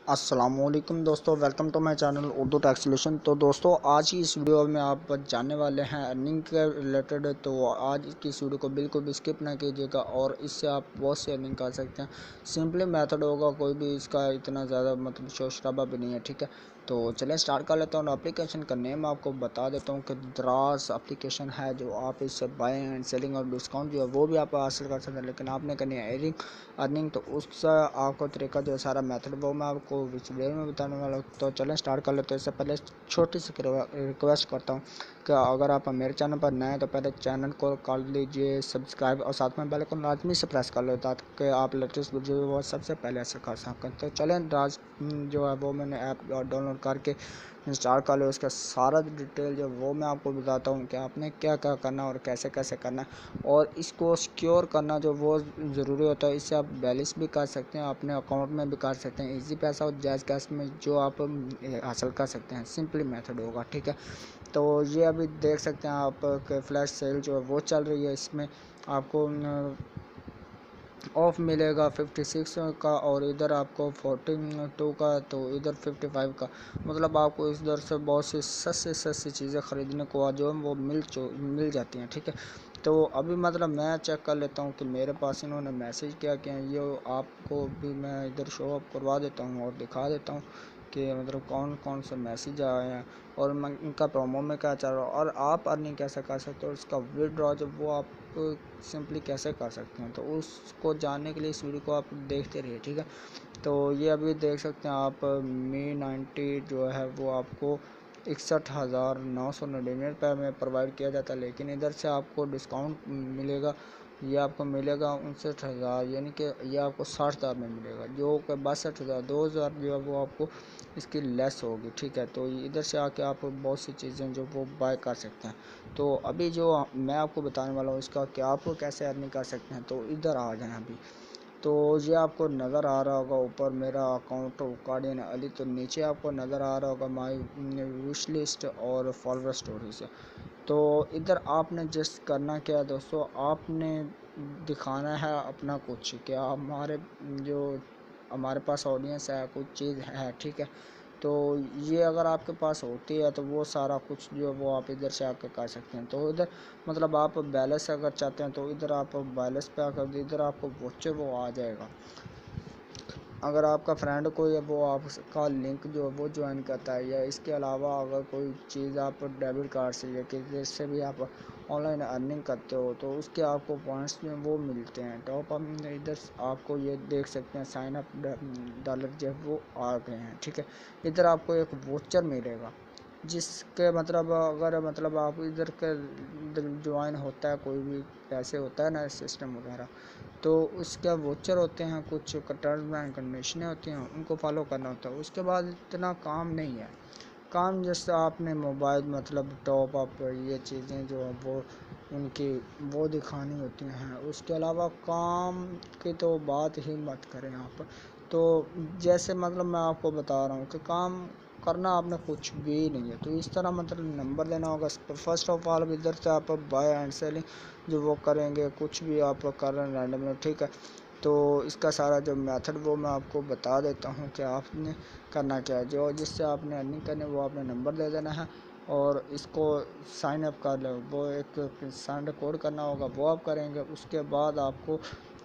अस्सलामुअलैकुम दोस्तों, welcome to my channel Urdu tax solution. तो दोस्तों, आज की इस वीडियो में आप जानने वाले हैं अर्निंग के रिलेटेड। तो आज की इस वीडियो को बिल्कुल भी स्किप ना कीजिएगा और इससे आप बहुत सी अर्निंग कर सकते हैं। सिंपली मेथड होगा, कोई भी इसका इतना ज़्यादा मतलब शोर शराबा भी नहीं है, ठीक है। तो चलिए स्टार्ट कर लेता हूँ। एप्लीकेशन का नेम आपको बता देता हूँ कि द्रास एप्लीकेशन है, जो आप इससे बाइंग एंड सेलिंग और डिस्काउंट जो है वो भी आप हासिल कर सकते हैं। लेकिन आपने करनी है अर्निंग, तो उसका आपको तरीका जो है सारा मेथड वो मैं आपको इस वीडियो में बताने वाला हूँ। तो चलें स्टार्ट कर लेते हैं। इससे पहले छोटी सी रिक्वेस्ट करता हूँ कि अगर आप मेरे चैनल पर नए हैं तो पहले चैनल को कर लीजिए सब्सक्राइब और साथ में बेल आइकन लाजमी से प्रेस कर लो ताकि आप लेटेस्ट वीडियो वो सबसे पहले ऐसे कर सकें। तो चलें राज जो है वो मैंने ऐप डाउनलोड करके इंस्टॉल कर लो। उसका सारा डिटेल जो वो मैं आपको बताता हूँ कि आपने क्या क्या करना और कैसे कैसे करना और इसको सिक्योर करना जो वो ज़रूरी होता है। इससे आप बैलेंस भी कर सकते हैं, अपने अकाउंट में भी कर सकते हैं इजी पैसा और जायज़ कैश में जो आप हासिल कर सकते हैं। सिंपली मेथड होगा, ठीक है। तो ये अभी देख सकते हैं आप कि फ्लैश सेल जो है वो चल रही है। इसमें आपको ऑफ मिलेगा 56 का और इधर आपको 42 का, तो इधर 55 का। मतलब आपको इधर से बहुत सी सस्ती चीज़ें ख़रीदने को जो है वो मिल जाती हैं, ठीक है। तो अभी मतलब मैं चेक कर लेता हूँ कि मेरे पास इन्होंने मैसेज क्या किया है। ये आपको भी मैं इधर शो अप करवा देता हूँ और दिखा देता हूँ कि मतलब कौन कौन से मैसेज आए हैं और इनका प्रोमो में क्या चल रहा है और आप अर्निंग कैसे कर सकते हो। उसका विड्रॉ जो वो आप सिंपली कैसे कर सकते हैं, तो उसको जानने के लिए इस वीडियो को आप देखते रहिए, ठीक है। तो ये अभी देख सकते हैं आप Mi 90 जो है वो आपको 61,999 में प्रोवाइड किया जाता है। लेकिन इधर से आपको डिस्काउंट मिलेगा, ये आपको मिलेगा 59,000, यानी कि ये आपको 60,000 में मिलेगा, जो कि 62,000 2,000 जो है वो आपको इसकी लेस होगी, ठीक है। तो इधर से आके आप बहुत सी चीज़ें जो वो बाय कर सकते हैं। तो अभी जो मैं आपको बताने वाला हूँ इसका कि आप कैसे अर्निंग कर सकते हैं, तो इधर आ जाएं अभी। तो ये आपको नज़र आ रहा होगा ऊपर मेरा अकाउंट गार्डियन अली, तो नीचे आपको नज़र आ रहा होगा माई विश लिस्ट और फॉलोअर स्टोरी से। तो इधर आपने जस्ट करना क्या है दोस्तों, आपने दिखाना है अपना कुछ कि जो हमारे पास ऑडियंस है, कुछ चीज़ है, ठीक है। तो ये अगर आपके पास होती है तो वो सारा कुछ जो वो आप इधर से आकर कर सकते हैं। तो इधर मतलब आप बैलेंस अगर चाहते हैं तो इधर आप बैलेंस पे आकर इधर आपको वोचर वो आ जाएगा। अगर आपका फ्रेंड कोई है वो आपका लिंक जो है वो ज्वाइन करता है, या इसके अलावा अगर कोई चीज़ आप डेबिट कार्ड से या किसी से भी आप ऑनलाइन अर्निंग करते हो तो उसके आपको पॉइंट्स में वो मिलते हैं टॉप अप। इधर आपको ये देख सकते हैं साइन अप डॉलर जो है वो आ गए हैं, ठीक है। इधर आपको एक वोचर मिलेगा जिसके मतलब अगर मतलब आप इधर के ज्वाइन होता है कोई भी पैसे होता है ना सिस्टम वगैरह, तो उसका वोचर होते हैं, कुछ टर्म्स एंड कंडीशनें होती हैं, उनको फॉलो करना होता है। उसके बाद इतना काम नहीं है। काम जैसे आपने मोबाइल मतलब टॉप अप ये चीज़ें जो है वो उनकी वो दिखानी होती हैं। उसके अलावा काम की तो बात ही मत करें आप। तो जैसे मतलब मैं आपको बता रहा हूँ कि काम करना आपने कुछ भी नहीं है। तो इस तरह मतलब नंबर देना होगा। फर्स्ट ऑफ ऑल इधर से आप बाय एंड सेलिंग जो वो करेंगे, कुछ भी आप कर रहे हैं रैंडमली, ठीक है। तो इसका सारा जो मेथड वो मैं आपको बता देता हूँ कि आपने करना क्या है। जो जिससे आपने अर्निंग करनी है वो आपने नंबर दे देना है और इसको साइन अप कर लो। वो एक साइन कोड करना होगा, वो आप करेंगे। उसके बाद आपको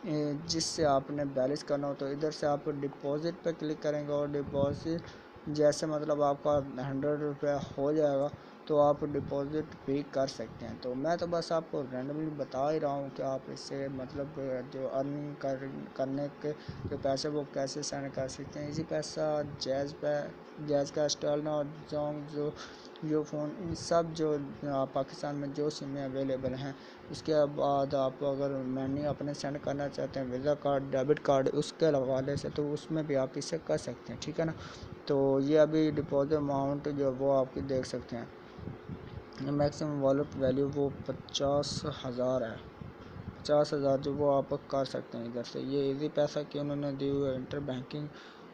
जिससे आपने बैलेंस करना हो तो इधर से आप डिपॉज़िट पे क्लिक करेंगे और डिपॉज़िट जैसे मतलब आपका 100 रुपया हो जाएगा तो आप डिपॉज़िट भी कर सकते हैं। तो मैं तो बस आपको रैंडमली बता ही रहा हूँ कि आप इससे मतलब जो अर्निंग करने के जो पैसे वो कैसे सेंड कर सकते हैं। इसी पैसा जैज़ का स्टॉल और जोंग जो फ़ोन इन सब जो पाकिस्तान में जो सिम अवेलेबल हैं। उसके बाद आप अगर मनी अपने सेंड करना चाहते हैं वीज़ा कार्ड डेबिट कार्ड उसके हवाले से, तो उसमें भी आप इसे कर सकते हैं, ठीक है ना। तो ये अभी डिपॉजिट अमाउंट जो वो आपकी देख सकते हैं। मैक्सिमम वॉलेट वैल्यू वो 50,000 है। 50,000 जो वो आप कर सकते हैं इधर से। ये इजी पैसा की उन्होंने दी हुई है, इंटर बैंकिंग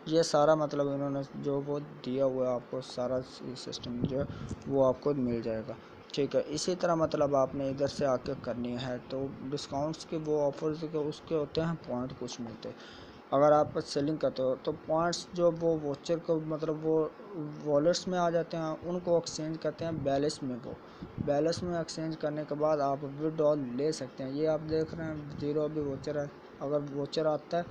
ये सारा मतलब इन्होंने जो वो दिया हुआ है आपको सारा सिस्टम जो है वो आपको मिल जाएगा, ठीक है। इसी तरह मतलब आपने इधर से आके करनी है। तो डिस्काउंट्स के वो ऑफर्स के उसके होते हैं पॉइंट कुछ मिलते हैं। अगर आप सेलिंग करते हो तो पॉइंट्स जो वो वोचर को मतलब वो वॉलेट्स में आ जाते हैं, उनको एक्सचेंज करते हैं बैलेंस में। वो बैलेंस में एक्सचेंज करने के बाद आप विड्रॉल ले सकते हैं। ये आप देख रहे हैं 0 अभी वोचर है। अगर वोचर आता है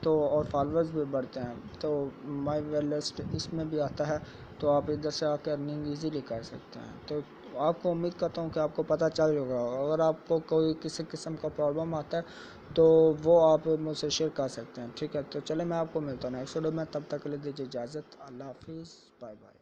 तो और फॉलोअर्स भी बढ़ते हैं तो माई वेलेस्ट इसमें भी आता है, तो आप इधर से आकर अर्निंग ईजीली कर सकते हैं। तो आपको उम्मीद करता हूँ कि आपको पता चल होगा। अगर आपको कोई किसी किस्म का प्रॉब्लम आता है तो वो आप मुझसे शेयर कर सकते हैं। ठीक है, तो चले मैं आपको मिलता हूँ नेक्स्ट वीडियो में। तब तक के लिए दीजिए इजाज़त। अल्लाह हाफिज़, बाय बाय।